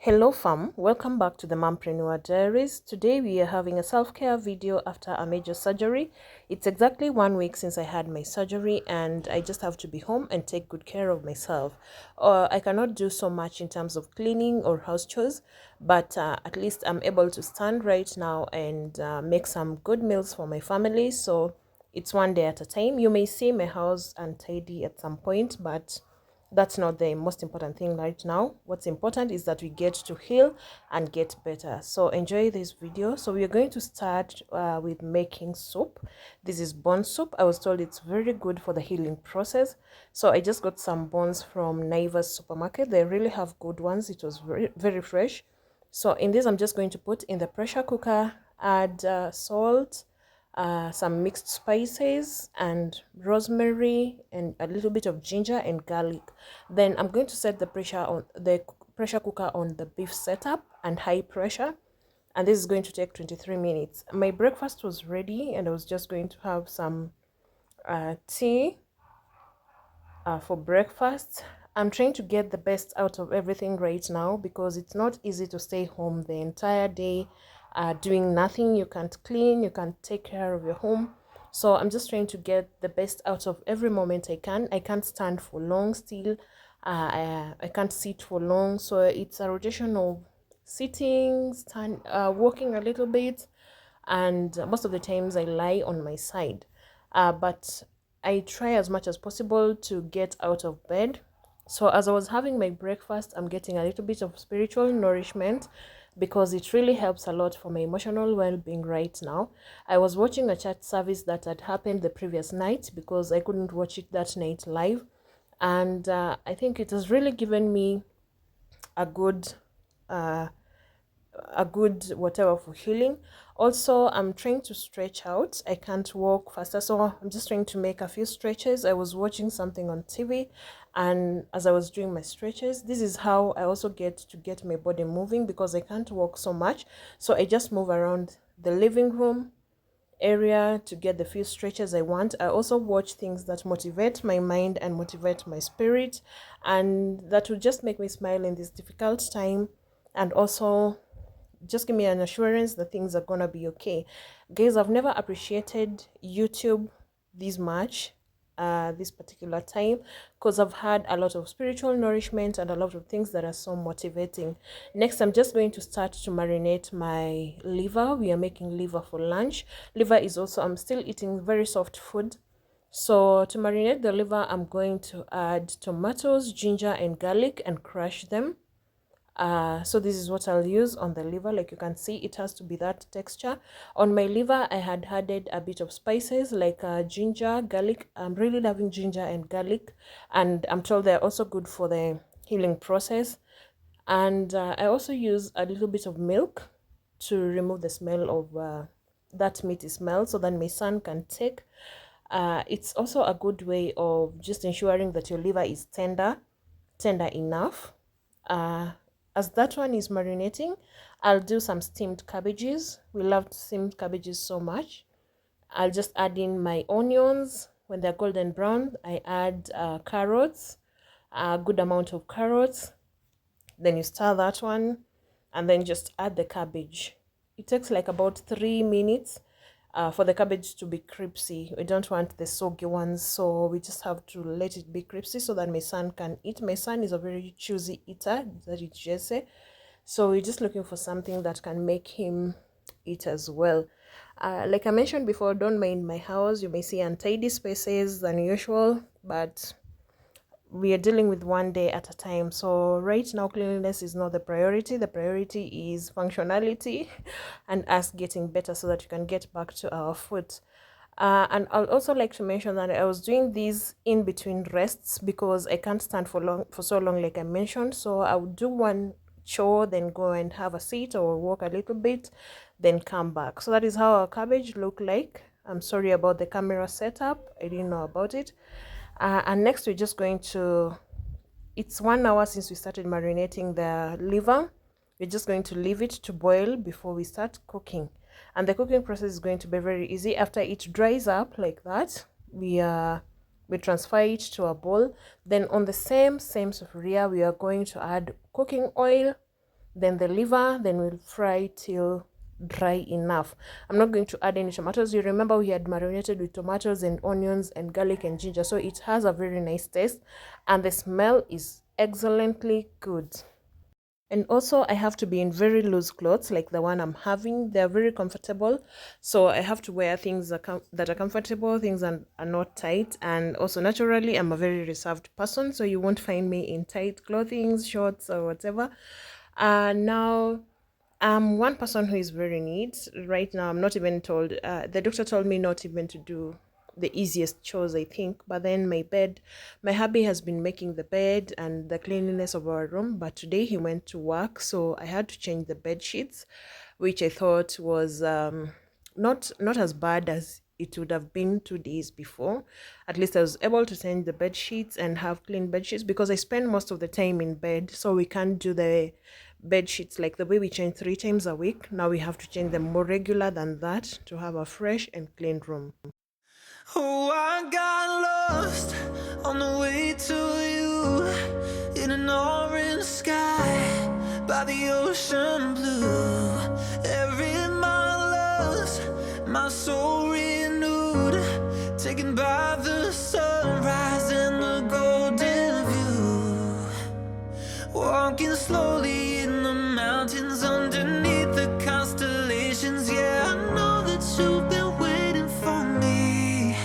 Hello fam, welcome back to the Mompreneur Diaries. Today we are having a self-care video after a major surgery. It's exactly 1 week since I had my surgery and I just have to be home and take good care of myself. I cannot do so much in terms of cleaning or house chores, but at least I'm able to stand right now and make some good meals for my family. So it's one day at a time. You may see my house untidy at some point, but that's not the most important thing right now. What's important is that we get to heal and get better. So enjoy this video. So we are going to start with making soup. This is bone soup. I was told it's very good for the healing process. So I just got some bones from Naivas supermarket. They really have good ones. It was very fresh. So in this, I'm just going to put in the pressure cooker, add salt, some mixed spices and rosemary and a little bit of ginger and garlic. Then I'm going to set the pressure cooker on the beef setup and high pressure, and this is going to take 23 minutes. My breakfast was ready and I was just going to have some tea for breakfast. I'm trying to get the best out of everything right now because it's not easy to stay home the entire day doing nothing. You can't clean, you can't take care of your home. So I'm just trying to get the best out of every moment I can. I can't stand for long still. I can't sit for long. So it's a rotation of sitting, walking a little bit, and most of the times I lie on my side. But I try as much as possible to get out of bed. So as I was having my breakfast, I'm getting a little bit of spiritual nourishment because it really helps a lot for my emotional well-being right now. I was watching a church service that had happened the previous night because I couldn't watch it that night live. And I think it has really given me a good uh, whatever for healing. Also, I'm trying to stretch out. I can't walk faster, so I'm just trying to make a few stretches. I was watching something on TV, and as I was doing my stretches, this is how I also get my body moving because I can't walk so much. So I just move around the living room area to get the few stretches I want. I also watch things that motivate my mind and motivate my spirit, and that will just make me smile in this difficult time, and also just give me an assurance that things are gonna be okay. Guys, I've never appreciated YouTube this much this particular time because I've had a lot of spiritual nourishment and a lot of things that are so motivating. Next, I'm just going to start to marinate my liver. We are making liver for lunch. Liver is also, I'm still eating very soft food. So to marinate the liver, I'm going to add tomatoes, ginger and garlic and crush them. So this is what I'll use on the liver. Like you can see, it has to be that texture. On my liver, I had added a bit of spices like ginger, garlic. I'm really loving ginger and garlic, and I'm told they're also good for the healing process. And I also use a little bit of milk to remove the smell of that meaty smell so that my son can take. It's also a good way of just ensuring that your liver is tender enough. As that one is marinating, I'll do some steamed cabbages. We love steamed cabbages so much. I'll just add in my onions. When they're golden brown, I add carrots, a good amount of carrots. Then you stir that one and then just add the cabbage. It takes like about 3 minutes for the cabbage to be crispy. We don't want the soggy ones, so we just have to let it be crispy so that my son can eat. My son is a very choosy eater, that is Jesse. So we're just looking for something that can make him eat as well. Like I mentioned before, don't mind my house. You may see untidy spaces than usual, but we are dealing with one day at a time. So right now, cleanliness is not the priority. The priority is functionality and us getting better so that we can get back to our foot. And I'll also like to mention that I was doing these in between rests because I can't stand for so long, like I mentioned. So I would do one chore, then go and have a seat or walk a little bit, then come back. So that is how our cabbage look like. I'm sorry about the camera setup. I didn't know about it. And next we're just going to, it's 1 hour since we started marinating the liver. We're just going to leave it to boil before we start cooking, and the cooking process is going to be very easy. After it dries up like that, we transfer it to a bowl. Then on the same sufuria, we are going to add cooking oil, then the liver, then we'll fry till dry enough. I'm not going to add any tomatoes. You remember we had marinated with tomatoes and onions and garlic and ginger, so it has a very nice taste and the smell is excellently good. And also I have to be in very loose clothes like the one I'm having. They're very comfortable, so I have to wear things that are comfortable, things that are not tight. And also naturally I'm a very reserved person, so you won't find me in tight clothing, shorts or whatever. Now I'm one person who is very neat. Right now, I'm not even told, the doctor told me not even to do the easiest chores, I think. But then my hubby has been making the bed and the cleanliness of our room. But today he went to work, so I had to change the bed sheets, which I thought was not as bad as it would have been 2 days before. At least I was able to change the bed sheets and have clean bed sheets because I spend most of the time in bed, so we can't do the bed sheets like the way we change 3 times a week. Now we have to change them more regular than that to have a fresh and clean room. Oh, I got lost on the way to you in an orange sky by the ocean blue. Every mile lost, my soul renewed, taken by the sunrise and the golden view. Walking slowly in the mountains underneath the constellations. Yeah, I know that you've been waiting for me.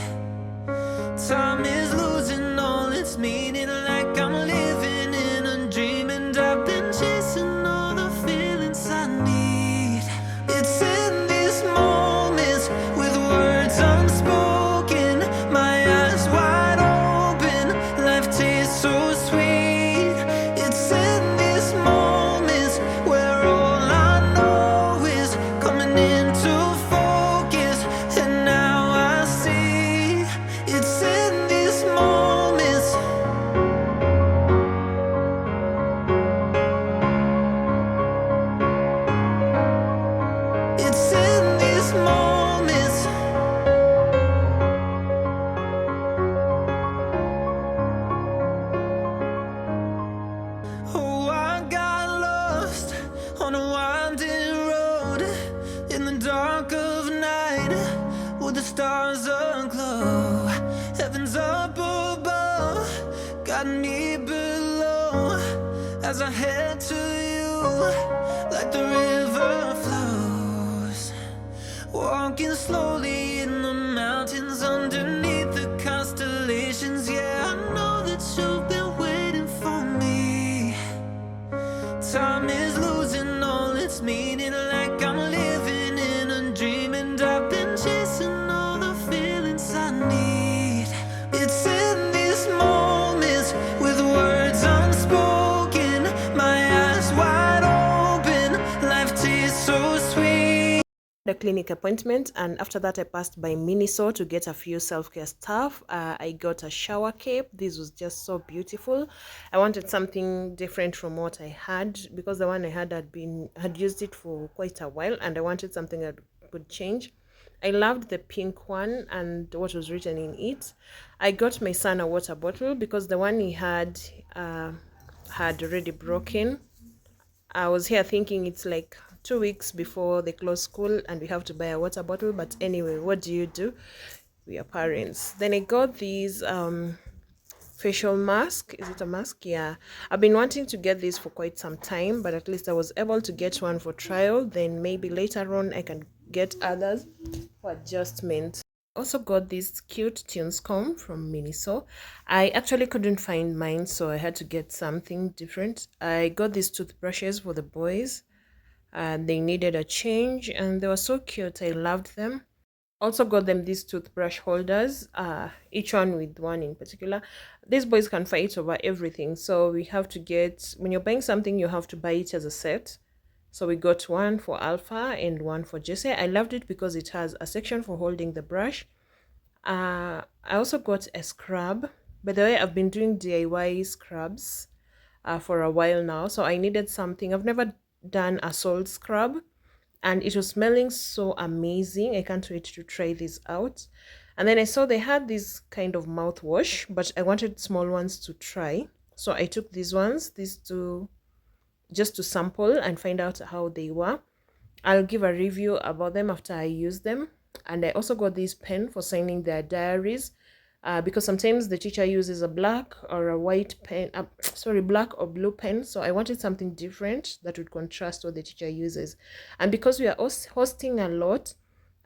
Time is losing all its meaning, like I'm living in a dream, and I've been chasing all the feelings I need. It's in these moments with words unspoken, my eyes wide open, life tastes so sweet. It's in these moments where all I know is coming into focus, and now I see. It's in these moments. It's in these moments. Oh, I got lost on a winding road in the dark of night with the stars aglow. Heaven's up above, got me below as I head to you like the river flows. Walking slowly in the mountains underneath the constellations. Yeah, I know that you've been waiting for me. Time is losing all its meaning, like I'm living in a dream, and I've been chasing all the feelings I need. It's in these moments with words unspoken, my eyes wide open, life tastes so sweet. The clinic appointment, and after that I passed by Miniso to get a few self-care stuff. I got a shower cape. This was just so beautiful. I wanted something different from what I had because the one I had used it for quite a while, and I wanted something that could change. I loved the pink one and what was written in it. I got my son a water bottle because the one he had already broken. I was here thinking it's like 2 weeks before they close school and we have to buy a water bottle. But anyway, what do? We are parents. Then I got these facial mask. Is it a mask? Yeah. I've been wanting to get this for quite some time, but at least I was able to get one for trial. Then maybe later on I can get others for adjustment. Also got this cute tunes comb from Miniso. I actually couldn't find mine, so I had to get something different. I got these toothbrushes for the boys. They needed a change and they were so cute. I loved them. Also got them these toothbrush holders, each one with one in particular. These boys can fight over everything, so we have to get, when you're buying something you have to buy it as a set. So we got one for Alpha and one for Jesse. I loved it because it has a section for holding the brush. I also got a scrub. By the way, I've been doing DIY scrubs for a while now, so I needed something. I've never done a salt scrub and it was smelling so amazing. I can't wait to try this out. And then I saw they had this kind of mouthwash, but I wanted small ones to try, so I took these ones, these two just to sample and find out how they were. I'll give a review about them after I use them. And I also got this pen for signing their diaries, because sometimes the teacher uses a black or a white pen, sorry, black or blue pen. So I wanted something different that would contrast what the teacher uses. And because we are hosting a lot,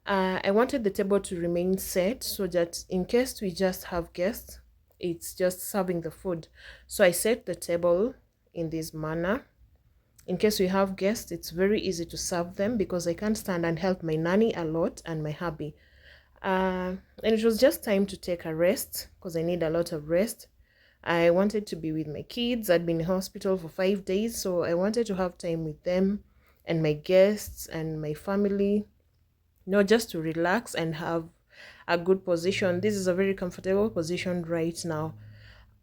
I wanted the table to remain set so that in case we just have guests, it's just serving the food. So I set the table in this manner. In case we have guests, it's very easy to serve them because I can't stand and help my nanny a lot and my hubby. And it was just time to take a rest because I need a lot of rest. I wanted to be with my kids. I'd been in hospital for 5 days, so I wanted to have time with them and my guests and my family, just to relax and have a good position. This is a very comfortable position right now.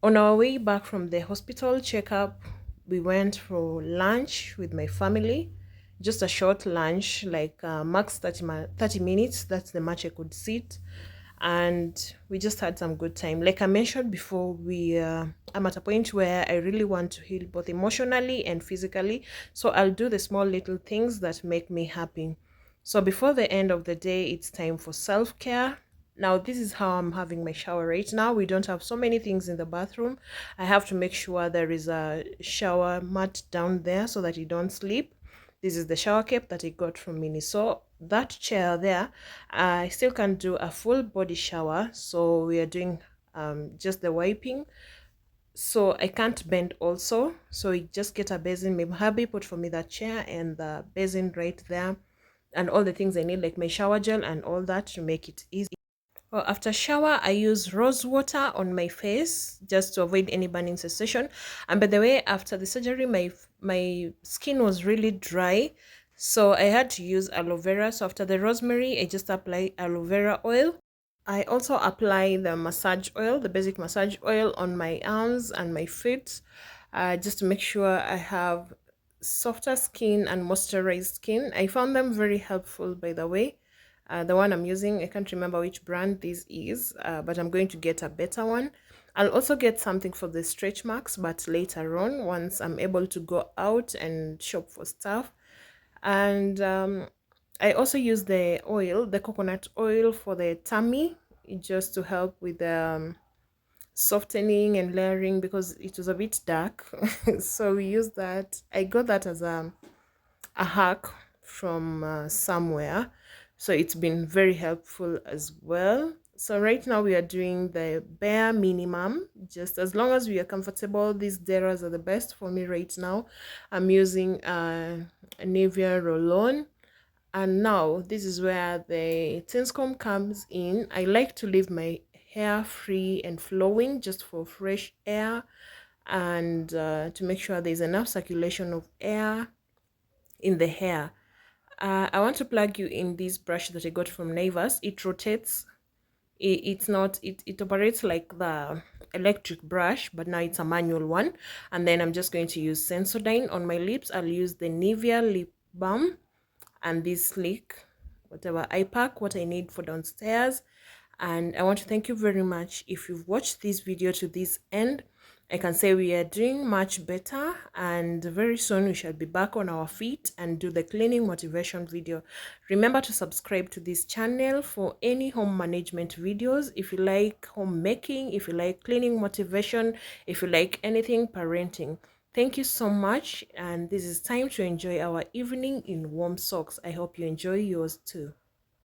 On our way back from the hospital checkup, we went for lunch with my family. Just a short lunch, like max 30 minutes. That's the much I could sit. And we just had some good time. Like I mentioned before, I'm at a point where I really want to heal both emotionally and physically. So I'll do the small little things that make me happy. So before the end of the day, it's time for self-care. Now, this is how I'm having my shower right now. We don't have so many things in the bathroom. I have to make sure there is a shower mat down there so that you don't sleep. This is the shower cap that I got from Miniso. That chair there, I still can't do a full body shower, so we are doing just the wiping. So I can't bend also, so we just get a basin. My hubby put for me that chair and the basin right there, and all the things I need like my shower gel and all that to make it easy. Well, after shower, I use rose water on my face just to avoid any burning sensation. And by the way, after the surgery, my skin was really dry, so I had to use aloe vera. So after the rosemary, I just apply aloe vera oil. I also apply the massage oil, the basic massage oil on my arms and my feet, just to make sure I have softer skin and moisturized skin. I found them very helpful, by the way. The one I'm using, I can't remember which brand this is, but I'm going to get a better one. I'll also get something for the stretch marks, but later on, once I'm able to go out and shop for stuff. And I also use the oil, the coconut oil for the tummy, just to help with softening and layering because it was a bit dark. So we use that. I got that as a hack from somewhere, so it's been very helpful as well. So right now we are doing the bare minimum, just as long as we are comfortable. These deras are the best for me right now. I'm using a Nivea roll-on. And now this is where the Tins comb comes in. I like to leave my hair free and flowing just for fresh air, and to make sure there's enough circulation of air in the hair. I want to plug you in this brush that I got from Naivas. It rotates. It's not, it operates like the electric brush, but now it's a manual one. And then I'm just going to use Sensodyne on my lips. I'll use the Nivea lip balm and this sleek whatever eye pack, what I need for downstairs. And I want to thank you very much. If you've watched this video to this end, I can say we are doing much better, and very soon we shall be back on our feet and do the cleaning motivation video. Remember to subscribe to this channel for any home management videos. If you like homemaking, if you like cleaning motivation, if you like anything parenting. Thank you so much, and this is time to enjoy our evening in warm socks. I hope you enjoy yours too.